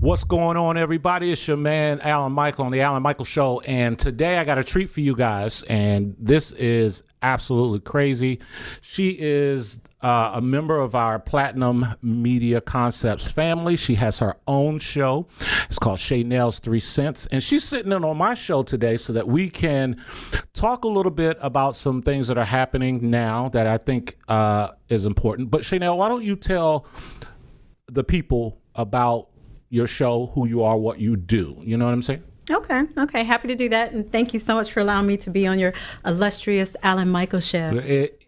What's going on, everybody? It's your man, Alan Michael, on the Alan Michael Show. And today I got a treat for you guys. And this is absolutely crazy. She is a member of our Platinum Media Concepts family. She has her own show. It's called Chanel's 3 Cents. And she's sitting in on my show today so that we can talk a little bit about some things that are happening now that I think is important. But Chanel, why don't you tell the people about your show, who you are, what you do? You know what I'm saying? Okay. Happy to do that. And thank you so much for allowing me to be on your illustrious Alan Michael Show.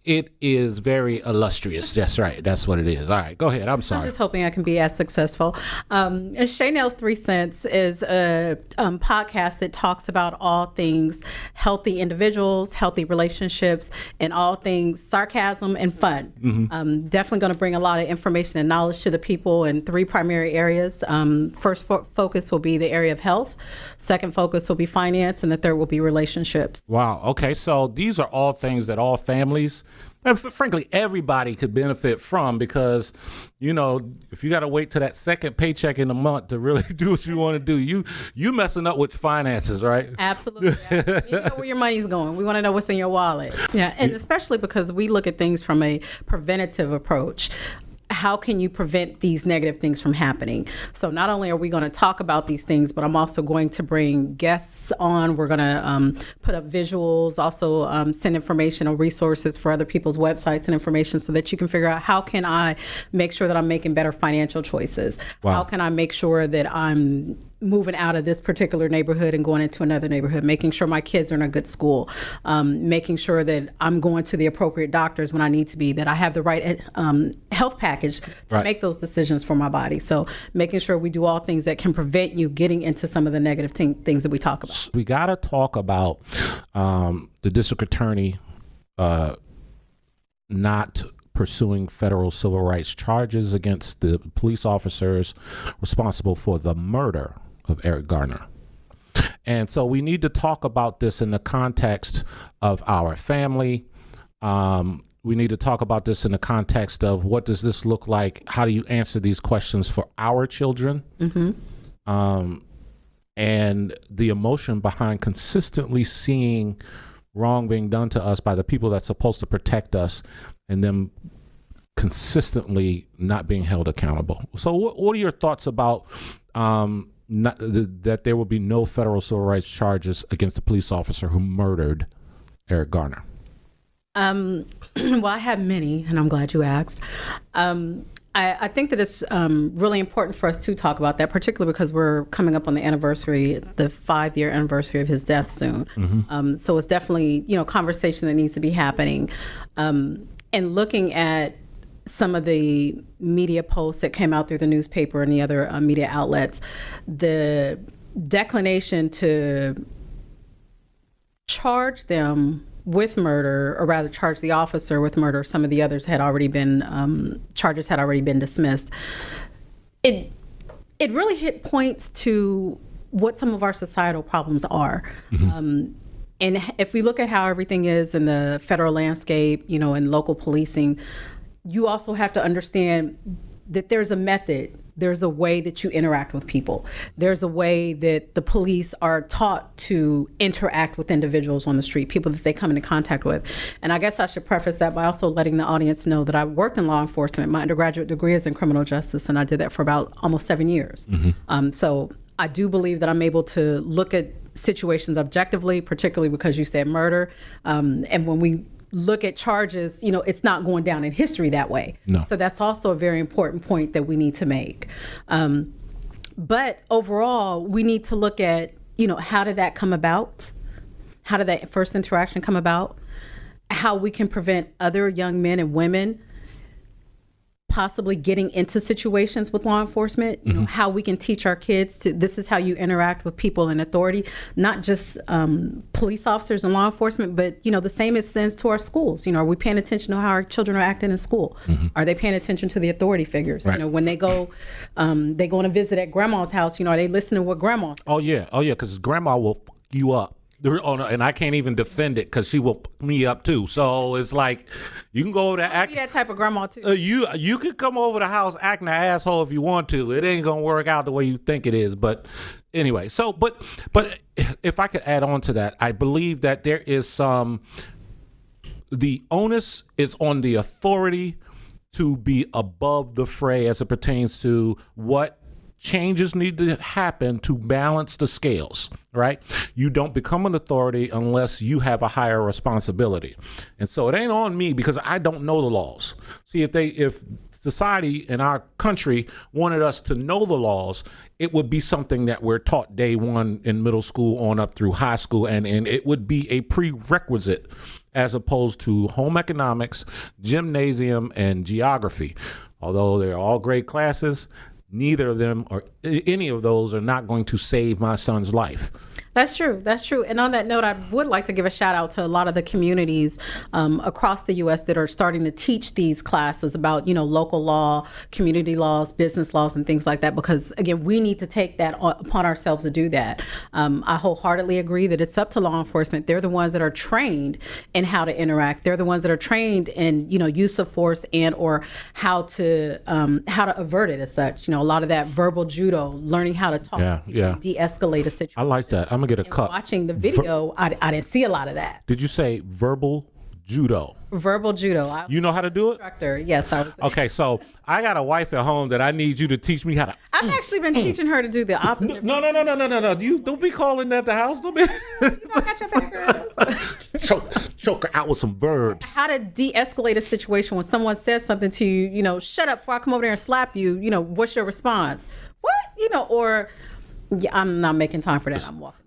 It is very illustrious. That's right. That's what it is. All right, go ahead. I'm sorry. I'm just hoping I can be as successful. Chanel's 3 Cents is a podcast that talks about all things healthy individuals, healthy relationships, and all things sarcasm and fun. Mm-hmm. Definitely going to bring a lot of information and knowledge to the people in 3 primary areas. First focus will be the area of health. Second focus will be finance. And the third will be relationships. Wow. Okay. So these are all things that all families, and frankly, everybody could benefit from, because, you know, if you got to wait to that second paycheck in the month to really do what you want to do, you messing up with finances, right? Absolutely. You know where your money's going. We want to know what's in your wallet. Yeah, and especially because we look at things from a preventative approach. How can you prevent these negative things from happening? So not only are we going to talk about these things, but I'm also going to bring guests on. We're going to put up visuals, also send information or resources for other people's websites and information so that you can figure out, how can I make sure that I'm making better financial choices? Wow. How can I make sure that I'm moving out of this particular neighborhood and going into another neighborhood, making sure my kids are in a good school, making sure that I'm going to the appropriate doctors when I need to be, that I have the right health package to make those decisions for my body. So making sure we do all things that can prevent you getting into some of the negative things that we talk about. We got to talk about the district attorney not pursuing federal civil rights charges against the police officers responsible for the murder of Eric Garner. And so we need to talk about this in the context of our family. We need to talk about this in the context of, what does this look like? How do you answer these questions for our children? Mm-hmm. And the emotion behind consistently seeing wrong being done to us by the people that's supposed to protect us, and them consistently not being held accountable. So what are your thoughts about that there will be no federal civil rights charges against the police officer who murdered Eric Garner? Well, I have many, and I'm glad you asked. I think that it's really important for us to talk about that, particularly because we're coming up on the 5-year anniversary of his death soon. Mm-hmm. So it's definitely, conversation that needs to be happening. And looking at some of the media posts that came out through the newspaper and the other media outlets, the declination to charge them with murder, or rather charge the officer with murder. Some of the others had already been, charges had already been dismissed. It really points to what some of our societal problems are. Mm-hmm. And if we look at how everything is in the federal landscape, in local policing, you also have to understand that there's a method. There's a way that you interact with people. There's a way that the police are taught to interact with individuals on the street, people that they come into contact with. And I guess I should preface that by also letting the audience know that I worked in law enforcement. My undergraduate degree is in criminal justice, and I did that for about almost 7 years. Mm-hmm. So I do believe that I'm able to look at situations objectively, particularly because you said murder. And when we look at charges, it's not going down in history that way. No. So that's also a very important point that we need to make. But overall, we need to look at, how did that come about? How did that first interaction come about? How we can prevent other young men and women possibly getting into situations with law enforcement, mm-hmm. How we can teach our kids this is how you interact with people in authority, not just police officers and law enforcement, but, the same extends to our schools. Are we paying attention to how our children are acting in school? Mm-hmm. Are they paying attention to the authority figures? Right. When they go on a visit at grandma's house, are they listening to what grandma says? Oh yeah, because grandma will fuck you up. And I can't even defend it because she will fuck me up too. So it's like, you can go over to act. Be that type of grandma too. You could come over the house acting an asshole if you want to. It ain't gonna work out the way you think it is. But anyway, so but if I could add on to that, I believe that there is the onus is on the authority to be above the fray as it pertains to what changes need to happen to balance the scales, right? You don't become an authority unless you have a higher responsibility. And so it ain't on me because I don't know the laws. See, if society in our country wanted us to know the laws, it would be something that we're taught day one in middle school on up through high school, and it would be a prerequisite as opposed to home economics, gymnasium, and geography. Although they're all great classes, neither of them or any of those are not going to save my son's life. That's true. That's true. And on that note, I would like to give a shout out to a lot of the communities across the U.S. that are starting to teach these classes about, local law, community laws, business laws, and things like that. Because, again, we need to take that upon ourselves to do that. I wholeheartely agree that it's up to law enforcement. They're the ones that are trained in how to interact. They're the ones that are trained in, use of force and or how to avert it as such. A lot of that verbal judo, learning how to talk, de-escalate a situation. I like that. I'm get a cup. Watching the video, I didn't see a lot of that. Did you say verbal judo? Verbal judo. You know how to do it? Instructor. Yes, I was. Okay, so I got a wife at home that I need you to teach me how to. I've actually been teaching her to do the opposite. No. You don't be calling that the house. Don't be. Got your back, choke her out with some verbs. How to de-escalate a situation when someone says something to you, shut up before I come over there and slap you, what's your response? What? Or, yeah, I'm not making time for that. I'm walking.